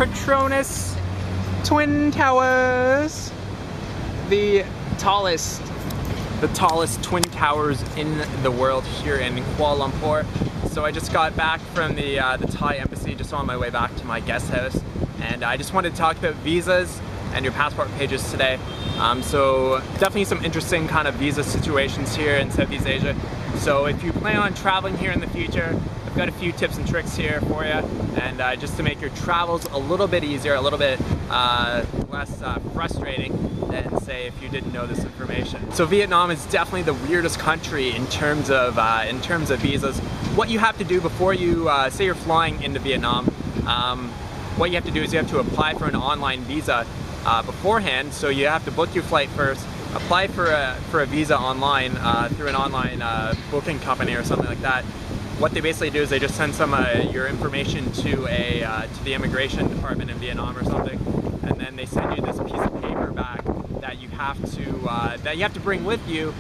Petronas Twin Towers. The tallest twin towers in the world here in Kuala Lumpur. So I just got back from the Thai embassy, just on my way back to my guest house, and I just wanted to talk about visas and your passport pages today. So definitely some interesting kind of visa situations here in Southeast Asia. So if you plan on traveling here in the future, I've got a few tips and tricks here for you, and just to make your travels a little bit easier, a little bit less frustrating than, say, if you didn't know this information. So Vietnam is definitely the weirdest country in terms of visas. What you have to do before you say you're flying into Vietnam, what you have to do is you have to apply for an online visa beforehand. So you have to book your flight first, apply for a visa online through an online booking company or something like that. What they basically do is they just send some your information to the immigration department in Vietnam or something, and then they send you this piece of paper back that you have to bring with you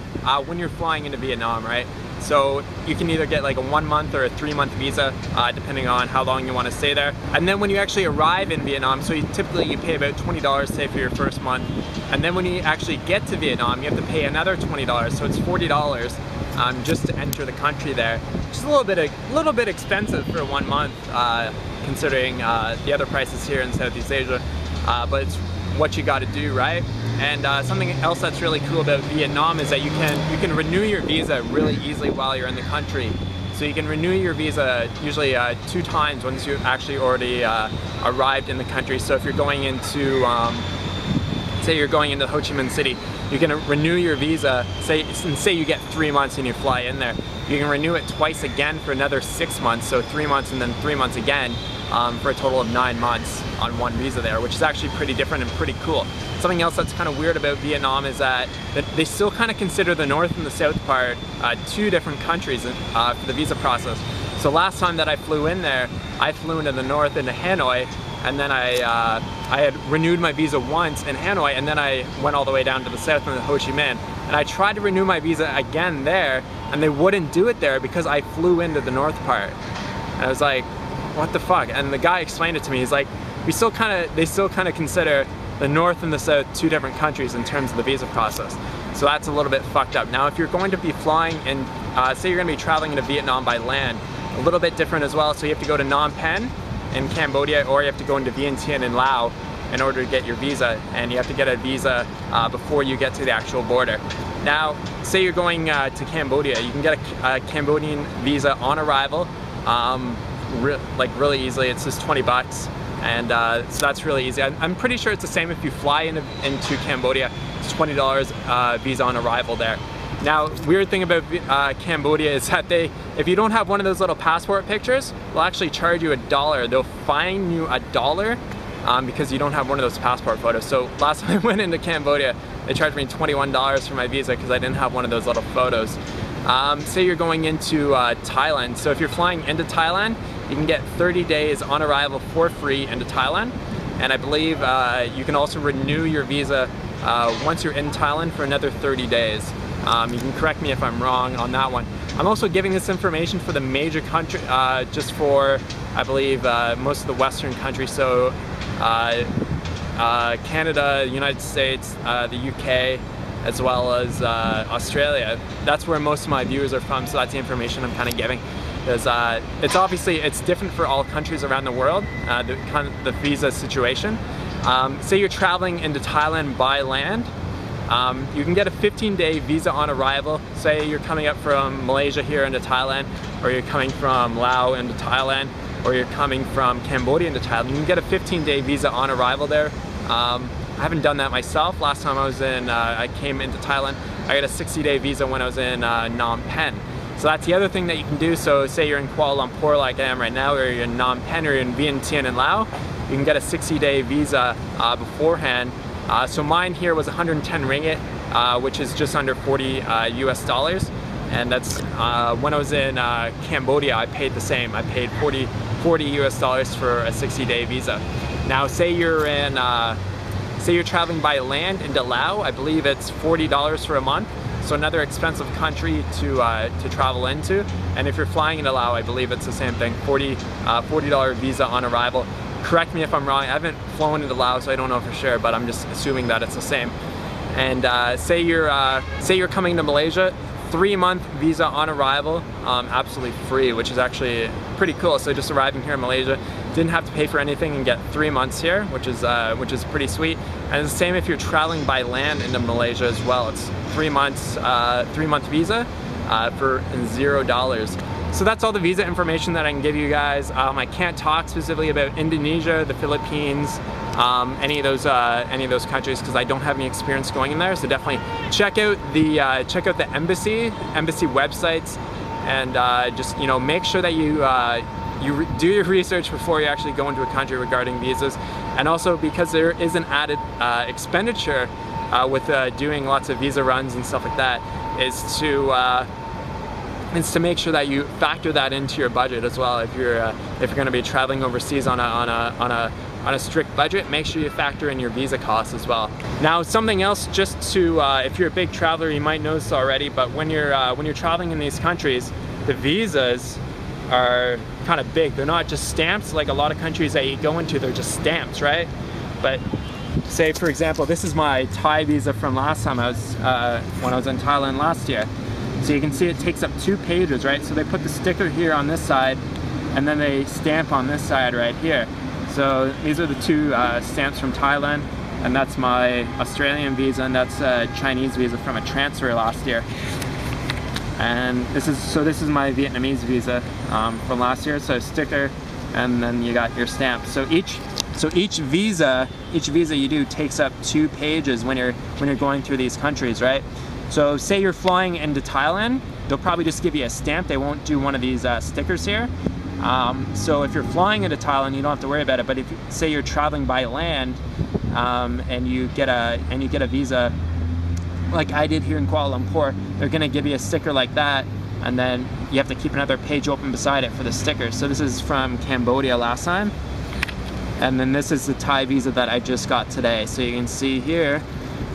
when you're flying into Vietnam, right? So you can either get like a 1 month or a 3 month visa, depending on how long you want to stay there. And then when you actually arrive in Vietnam, so typically you pay about $20, say, for your first month. And then when you actually get to Vietnam, you have to pay another $20, so it's $40 just to enter the country there. Which is a little bit expensive for 1 month, considering the other prices here in Southeast Asia. But it's what you got to do, right? And something else that's really cool about Vietnam is that you can renew your visa really easily while you're in the country. So you can renew your visa usually 2 times once you've actually already arrived in the country. So if you're going into, say you're going into Ho Chi Minh City, you can renew your visa, say you get 3 months and you fly in there. You can renew it twice again for another 6 months, so 3 months and then 3 months again, for a total of 9 months on one visa there, which is actually pretty different and pretty cool. Something else that's kind of weird about Vietnam is that they still kind of consider the north and the south part 2 different countries for the visa process. So last time that I flew in there, I flew into the north, into Hanoi, and then I had renewed my visa once in Hanoi, and then I went all the way down to the south in Ho Chi Minh. And I tried to renew my visa again there, and they wouldn't do it there because I flew into the north part. And I was like, what the fuck? And the guy explained it to me. He's like, they still kind of consider the north and the south 2 different countries in terms of the visa process. So that's a little bit fucked up. Now if you're going to be flying and say you're going to be traveling into Vietnam by land, a little bit different as well. So you have to go to Phnom Penh in Cambodia, or you have to go into Vientiane in Laos in order to get your visa, and you have to get a visa before you get to the actual border. Now say you're going to Cambodia, you can get a Cambodian visa on arrival, really easily. It's just 20 bucks, and so that's really easy. I'm pretty sure it's the same if you fly into Cambodia. It's $20 visa on arrival there. Now, weird thing about Cambodia is that if you don't have one of those little passport pictures, they'll actually charge you $1. They'll fine you $1 because you don't have one of those passport photos. So last time I went into Cambodia, they charged me $21 for my visa because I didn't have one of those little photos. Say you're going into Thailand. So if you're flying into Thailand, you can get 30 days on arrival for free into Thailand. And I believe you can also renew your visa once you're in Thailand for another 30 days. You can correct me if I'm wrong on that one. I'm also giving this information for the major country, just for, I believe, most of the Western countries. So Canada, United States, the UK, as well as Australia. That's where most of my viewers are from, so that's the information I'm kind of giving. Because it's different for all countries around the world, the visa situation. Say you're traveling into Thailand by land, you can get a 15-day visa on arrival. Say you're coming up from Malaysia here into Thailand, or you're coming from Laos into Thailand, or you're coming from Cambodia into Thailand. You can get a 15-day visa on arrival there. I haven't done that myself. Last time I came into Thailand, I got a 60-day visa when I was in Phnom Penh. So that's the other thing that you can do. So say you're in Kuala Lumpur like I am right now, or you're in Phnom Penh, or you're in Vientiane in Laos, you can get a 60-day visa beforehand. So mine here was 110 ringgit, which is just under 40 US dollars. And that's, when I was in Cambodia, I paid the same. I paid 40 US dollars for a 60-day visa. Now say you're traveling by land into Laos, I believe it's $40 for a month. So another expensive country to travel into. And if you're flying into Laos, I believe it's the same thing, $40 visa on arrival. Correct me if I'm wrong. I haven't flown into Laos, so I don't know for sure, but I'm just assuming that it's the same. And say you're coming to Malaysia, 3-month visa on arrival, absolutely free, which is actually pretty cool. So just arriving here in Malaysia, didn't have to pay for anything and get 3 months here, which is pretty sweet. And it's the same if you're traveling by land into Malaysia as well. It's 3 months, 3-month visa for $0. So that's all the visa information that I can give you guys. I can't talk specifically about Indonesia, the Philippines, any of those countries because I don't have any experience going in there. So definitely check out the embassy websites, and just make sure that you do your research before you actually go into a country regarding visas. And also because there is an added expenditure with doing lots of visa runs and stuff like that, is to make sure that you factor that into your budget as well. If you're going to be traveling overseas on a strict budget, make sure you factor in your visa costs as well. Now, something else, just to if you're a big traveler, you might know this already, but when you're traveling in these countries, the visas are kind of big. They're not just stamps like a lot of countries that you go into. They're just stamps, right? But say, for example, this is my Thai visa from last time when I was in Thailand last year. So you can see it takes up 2 pages, right? So they put the sticker here on this side, and then they stamp on this side right here. So these are the 2 stamps from Thailand, and that's my Australian visa, and that's a Chinese visa from a transfer last year. And this is my Vietnamese visa from last year. So sticker, and then you got your stamp. So each visa you do takes up 2 pages when you're going through these countries, right? So say you're flying into Thailand, they'll probably just give you a stamp. They won't do one of these stickers here. So if you're flying into Thailand, you don't have to worry about it. But if say you're traveling by land and you get a visa, like I did here in Kuala Lumpur, they're gonna give you a sticker like that, and then you have to keep another page open beside it for the sticker. So this is from Cambodia last time, and then this is the Thai visa that I just got today. So you can see here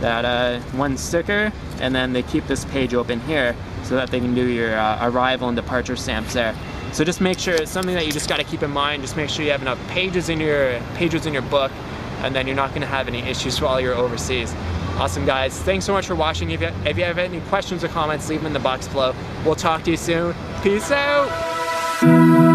that 1 sticker, and then they keep this page open here so that they can do your arrival and departure stamps there. So just make sure it's something that you just got to keep in mind. Just make sure you have enough pages in your book, and then you're not going to have any issues while you're overseas. Awesome, guys. Thanks so much for watching. If you have any questions or comments, leave them in the box below. We'll talk to you soon. Peace out.